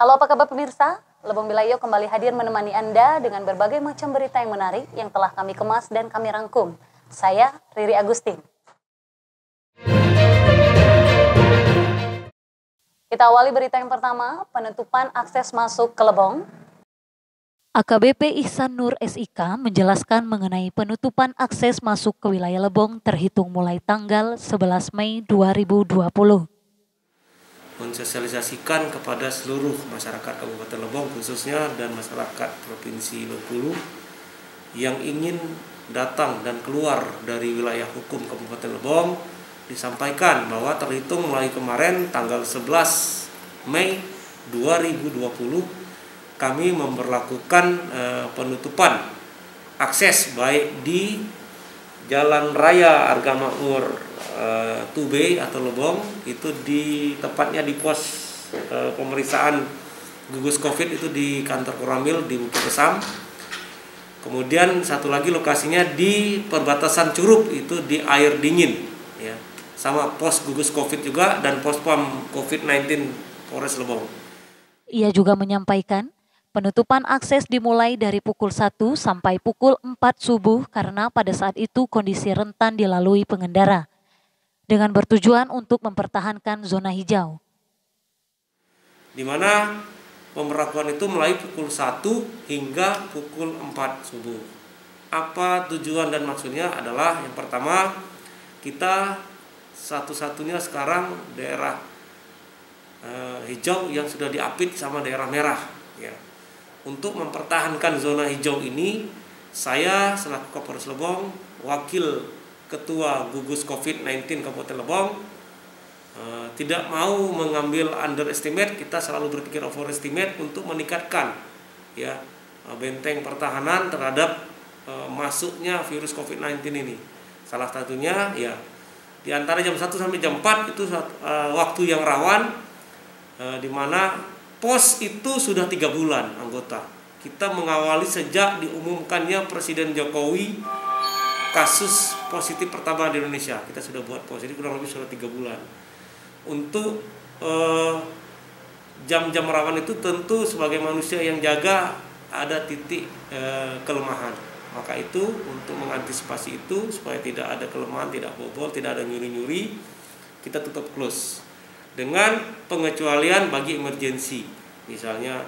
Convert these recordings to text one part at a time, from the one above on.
Halo apa kabar pemirsa? Lebong Bilayo kembali hadir menemani Anda dengan berbagai macam berita yang menarik yang telah kami kemas dan kami rangkum. Saya Riri Agustin. Kita awali berita yang pertama, penutupan akses masuk ke Lebong. AKBP Ihsan Nur SIK menjelaskan mengenai penutupan akses masuk ke wilayah Lebong terhitung mulai tanggal 11 Mei 2020. Mensosialisasikan kepada seluruh masyarakat Kabupaten Lebong khususnya dan masyarakat Provinsi Bengkulu yang ingin datang dan keluar dari wilayah hukum Kabupaten Lebong, disampaikan bahwa terhitung mulai kemarin tanggal 11 Mei 2020 kami memberlakukan penutupan akses baik di Jalan Raya Arga Makmur Tube atau Lebong, itu di tepatnya di pos pemeriksaan gugus COVID itu di kantor Koramil di Bukit Besam. Kemudian satu lagi lokasinya di perbatasan Curup itu di Air Dingin, ya, sama pos gugus COVID juga dan pos pam COVID-19 Polres Lebong. Ia juga menyampaikan penutupan akses dimulai dari pukul 1 sampai pukul 4 subuh karena pada saat itu kondisi rentan dilalui pengendara, dengan bertujuan untuk mempertahankan zona hijau. Di mana pemberlakuan itu mulai pukul 1 hingga pukul 4 subuh. Apa tujuan dan maksudnya adalah yang pertama, kita satu-satunya sekarang daerah hijau yang sudah diapit sama daerah merah, ya. Untuk mempertahankan zona hijau ini, saya selaku Kapolres Lebong, Wakil Ketua Gugus COVID-19 Kabupaten Lebong, tidak mau mengambil underestimate, kita selalu berpikir overestimate untuk meningkatkan, ya, benteng pertahanan terhadap masuknya virus COVID-19 ini. Salah satunya, ya, di antara jam 1 sampai jam 4 itu waktu yang rawan, di mana pos itu sudah 3 bulan anggota. Kita mengawali sejak diumumkannya Presiden Jokowi kasus positif pertama di Indonesia. Kita sudah buat pos, jadi kurang lebih sudah 3 bulan. Untuk jam-jam rawan itu tentu sebagai manusia yang jaga ada titik kelemahan. Maka itu untuk mengantisipasi itu supaya tidak ada kelemahan, tidak bobol, tidak ada nyuri-nyuri, kita tutup close dengan pengecualian bagi emergensi. Misalnya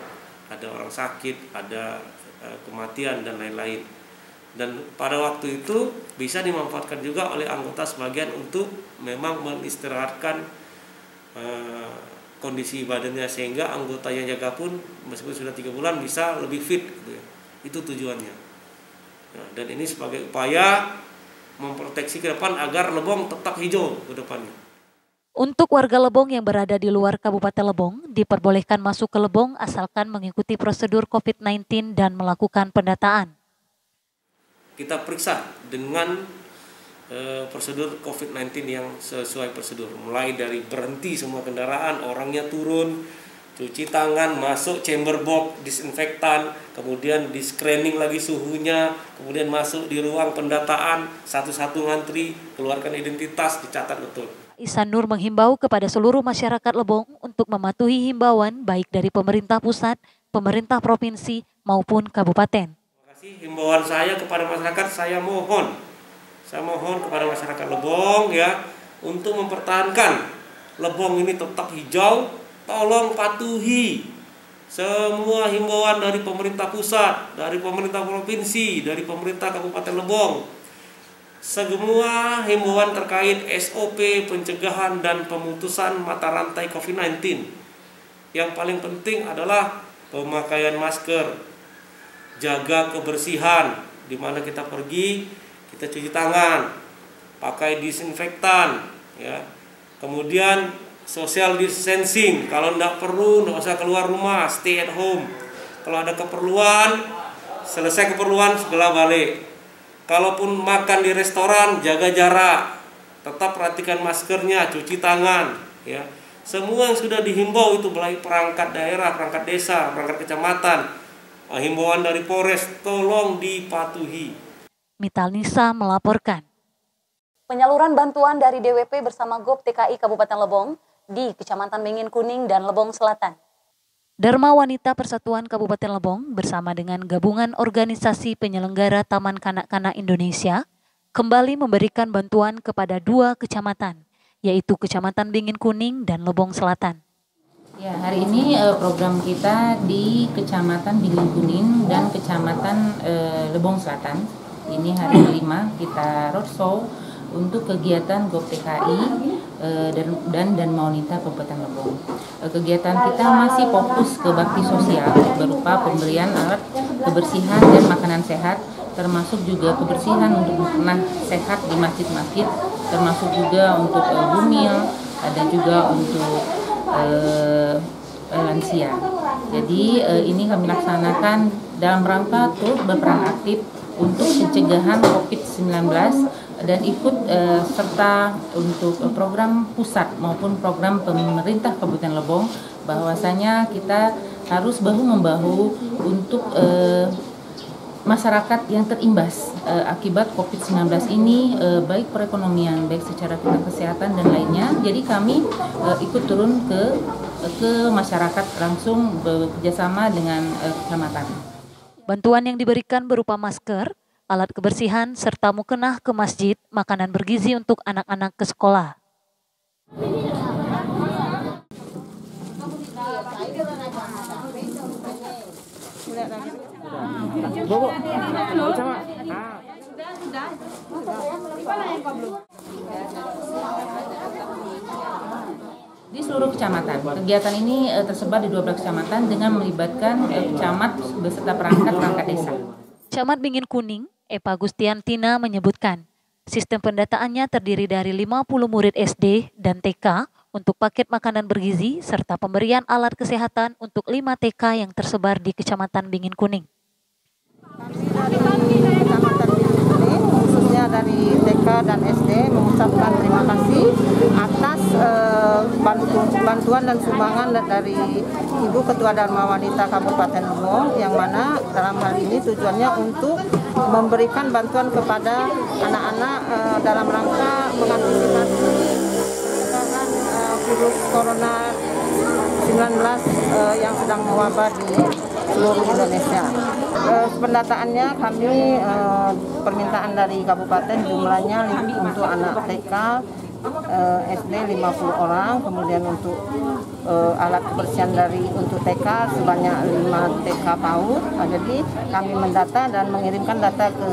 ada orang sakit, ada kematian dan lain-lain. Dan pada waktu itu bisa dimanfaatkan juga oleh anggota sebagian untuk memang menistirahatkan kondisi badannya, sehingga anggota yang jaga pun meskipun sudah 3 bulan bisa lebih fit, gitu ya. Itu tujuannya. Nah, dan ini sebagai upaya memproteksi ke depan agar Lebong tetap hijau ke depannya. Untuk warga Lebong yang berada di luar Kabupaten Lebong, diperbolehkan masuk ke Lebong asalkan mengikuti prosedur COVID-19 dan melakukan pendataan. Kita periksa dengan prosedur COVID-19 yang sesuai prosedur. Mulai dari berhenti semua kendaraan, orangnya turun, cuci tangan, masuk chamber box, disinfektan, kemudian di screening lagi suhunya, kemudian masuk di ruang pendataan, satu-satu ngantri, keluarkan identitas, dicatat betul. Ihsan Nur menghimbau kepada seluruh masyarakat Lebong untuk mematuhi himbauan baik dari pemerintah pusat, pemerintah provinsi maupun kabupaten. Terima kasih. Himbauan saya kepada masyarakat, saya mohon kepada masyarakat Lebong, ya, untuk mempertahankan Lebong ini tetap hijau. Tolong patuhi semua himbauan dari pemerintah pusat, dari pemerintah provinsi, dari pemerintah Kabupaten Lebong. Semua himbauan terkait SOP pencegahan dan pemutusan mata rantai COVID-19. Yang paling penting adalah pemakaian masker, jaga kebersihan, di mana kita pergi, kita cuci tangan, pakai disinfektan, ya. Kemudian social distancing, kalau tidak perlu tidak usah keluar rumah, stay at home. Kalau ada keperluan, selesai keperluan segera balik. Kalaupun makan di restoran, jaga jarak, tetap perhatikan maskernya, cuci tangan, ya. Semua yang sudah dihimbau itu mulai perangkat daerah, perangkat desa, perangkat kecamatan, himbauan dari Polres, tolong dipatuhi. Mital Nisa melaporkan. Penyaluran bantuan dari DWP bersama GOP TKI Kabupaten Lebong di Kecamatan Bengin Kuning dan Lebong Selatan. Dharma Wanita Persatuan Kabupaten Lebong bersama dengan Gabungan Organisasi Penyelenggara Taman Kanak-Kanak Indonesia kembali memberikan bantuan kepada 2 kecamatan, yaitu Kecamatan Bingin Kuning dan Lebong Selatan. Ya, hari ini program kita di Kecamatan Bingin Kuning dan Kecamatan Lebong Selatan. Ini hari kelima kita roadshow untuk kegiatan GovTKI dan Dharma Wanita Kabupaten Lebong. Kegiatan kita masih fokus ke bakti sosial berupa pemberian alat kebersihan dan makanan sehat, termasuk juga kebersihan untuk makanan sehat di masjid-masjid, termasuk juga untuk bumil, ada juga untuk lansia. Jadi ini kami laksanakan dalam rangka turut berperan aktif untuk pencegahan COVID-19 dan ikut serta untuk program pusat maupun program pemerintah Kabupaten Lebong, bahwasanya kita harus bahu-membahu untuk masyarakat yang terimbas akibat COVID-19 ini, baik perekonomian, baik secara kesehatan dan lainnya. Jadi kami ikut turun ke masyarakat langsung bekerjasama dengan kecamatan. Bantuan yang diberikan berupa masker, alat kebersihan, serta mukenah ke masjid, makanan bergizi untuk anak-anak ke sekolah. Di seluruh kecamatan, kegiatan ini tersebar di 12 kecamatan dengan melibatkan camat beserta perangkat desa. Camat Bingin Kuning, Epa Gustiantina menyebutkan, sistem pendataannya terdiri dari 50 murid SD dan TK untuk paket makanan bergizi serta pemberian alat kesehatan untuk 5 TK yang tersebar di Kecamatan Bingin Kuning. Dari Kecamatan Bingin Kuning, khususnya dari TK dan SD, mengucapkan terima kasih atas bantuan dan sumbangan dari Ibu Ketua Dharma Wanita Kabupaten Lebong, yang mana dalam hal ini tujuannya untuk memberikan bantuan kepada anak-anak dalam rangka mengantisipasi penyebaran virus corona 19 yang sedang mewabah di seluruh Indonesia. Pendataannya kami permintaan dari kabupaten jumlahnya untuk anak TK, SD 50 orang, kemudian untuk alat kebersihan untuk TK sebanyak 5 TK PAUD. Jadi kami mendata dan mengirimkan data ke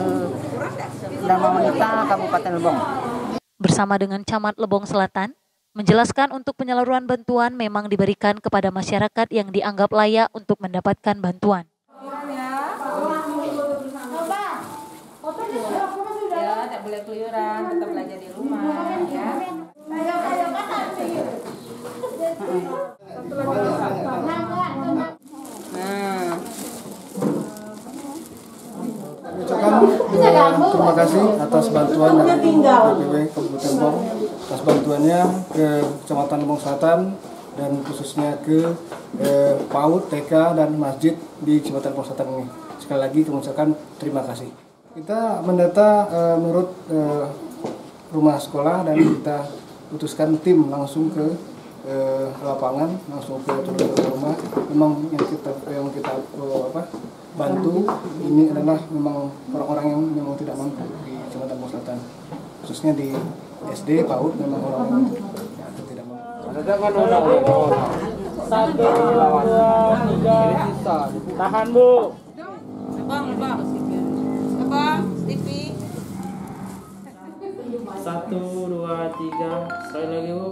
Dharma Wanita Kabupaten Lebong. Bersama dengan Camat Lebong Selatan, menjelaskan untuk penyaluran bantuan memang diberikan kepada masyarakat yang dianggap layak untuk mendapatkan bantuan. Ya, tidak boleh keluyuran, tetap belajar di rumah, ya. Terima kasih atas bantuan dari BPW Kabupaten Lebong, atas bantuannya ke Kecamatan Lebong Selatan dan khususnya ke PAUD, TK dan masjid di Kecamatan Lebong Selatan ini. Sekali lagi kami ucapkan terima kasih. Kita mendata menurut rumah sekolah dan kita putuskan tim langsung ke lapangan, langsung ke rumah. Memang yang kita bantu ini adalah memang orang-orang yang memang tidak mampu di Kecamatan Lebong Selatan, khususnya di SD, PAUD memang orang yang tidak mampu. Satu, dua, tiga, tahan Bu. Abang, TV. 1, 2, 3, sekali lagi Bu.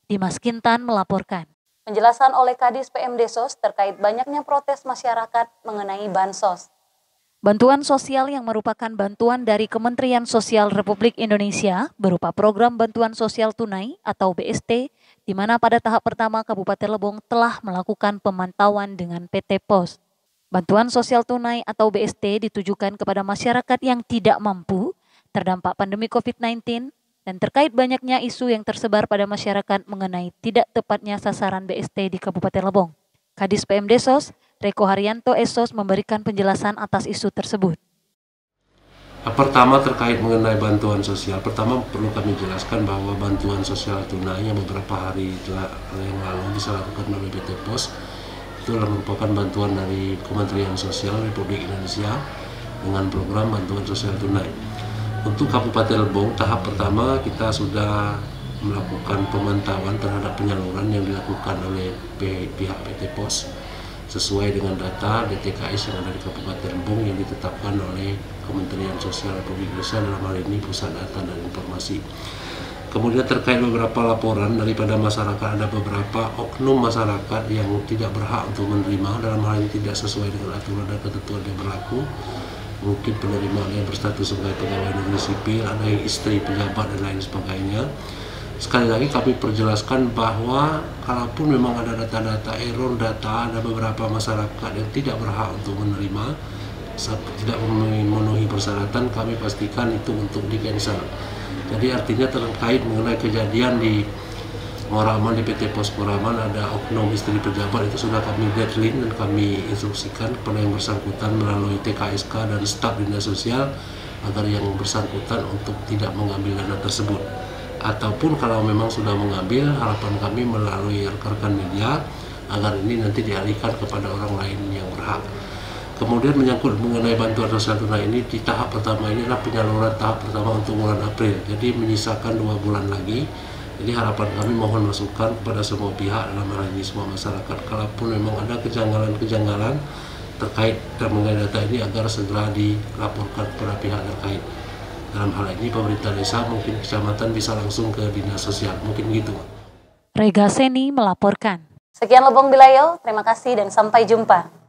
Dimas Kintan melaporkan. Penjelasan oleh Kadis PMDsos terkait banyaknya protes masyarakat mengenai bansos. Bantuan sosial yang merupakan bantuan dari Kementerian Sosial Republik Indonesia berupa program bantuan sosial tunai atau BST, di mana pada tahap pertama Kabupaten Lebong telah melakukan pemantauan dengan PT POS. Bantuan sosial tunai atau BST ditujukan kepada masyarakat yang tidak mampu terdampak pandemi COVID-19 dan terkait banyaknya isu yang tersebar pada masyarakat mengenai tidak tepatnya sasaran BST di Kabupaten Lebong. Kadis PMDsos, Reko Haryanto Esos memberikan penjelasan atas isu tersebut. Pertama terkait mengenai bantuan sosial. Pertama perlu kami jelaskan bahwa bantuan sosial tunai yang beberapa hari yang lalu dilakukan oleh PT Pos itu merupakan bantuan dari Kementerian Sosial Republik Indonesia dengan program bantuan sosial tunai. Untuk Kabupaten Lebong, tahap pertama kita sudah melakukan pemantauan terhadap penyaluran yang dilakukan oleh pihak PT Pos sesuai dengan data DTKS yang ada di Kabupaten Lebong yang ditetapkan oleh Kementerian Sosial Republik Indonesia, dalam hal ini Pusat Data dan Informasi. Kemudian terkait beberapa laporan daripada masyarakat, ada beberapa oknum masyarakat yang tidak berhak untuk menerima, dalam hal ini tidak sesuai dengan aturan dan ketentuan yang berlaku. Mungkin penerima yang berstatus sebagai pegawai negeri sipil, ada yang istri pejabat dan lain sebagainya. Sekali lagi kami perjelaskan bahwa kalaupun memang ada data-data error data, ada beberapa masyarakat yang tidak berhak untuk menerima, tidak memenuhi persyaratan, kami pastikan itu untuk di-cancel. Jadi artinya terkait mengenai kejadian di Moraman, di PT Pos Moraman, ada oknum istri pejabat, itu sudah kami deadline dan kami instruksikan kepada yang bersangkutan melalui TKSK dan staf Dinas Sosial agar yang bersangkutan untuk tidak mengambil dana tersebut. Ataupun kalau memang sudah mengambil, harapan kami melalui rekan-rekan media agar ini nanti dialihkan kepada orang lain yang berhak. Kemudian menyangkut mengenai bantuan sosial tunai ini, di tahap pertama ini adalah penyaluran tahap pertama untuk bulan April, jadi menyisakan 2 bulan lagi. Jadi harapan kami mohon masukan kepada semua pihak, dalam hal ini semua masyarakat, kalaupun memang ada kejanggalan-kejanggalan terkait dan mengenai data ini agar segera dilaporkan kepada pihak terkait. Dalam hal ini pemerintah desa, mungkin kecamatan bisa langsung ke dinas sosial, mungkin gitu. Rega Seni melaporkan. Sekian Lebong Bilayo, terima kasih dan sampai jumpa.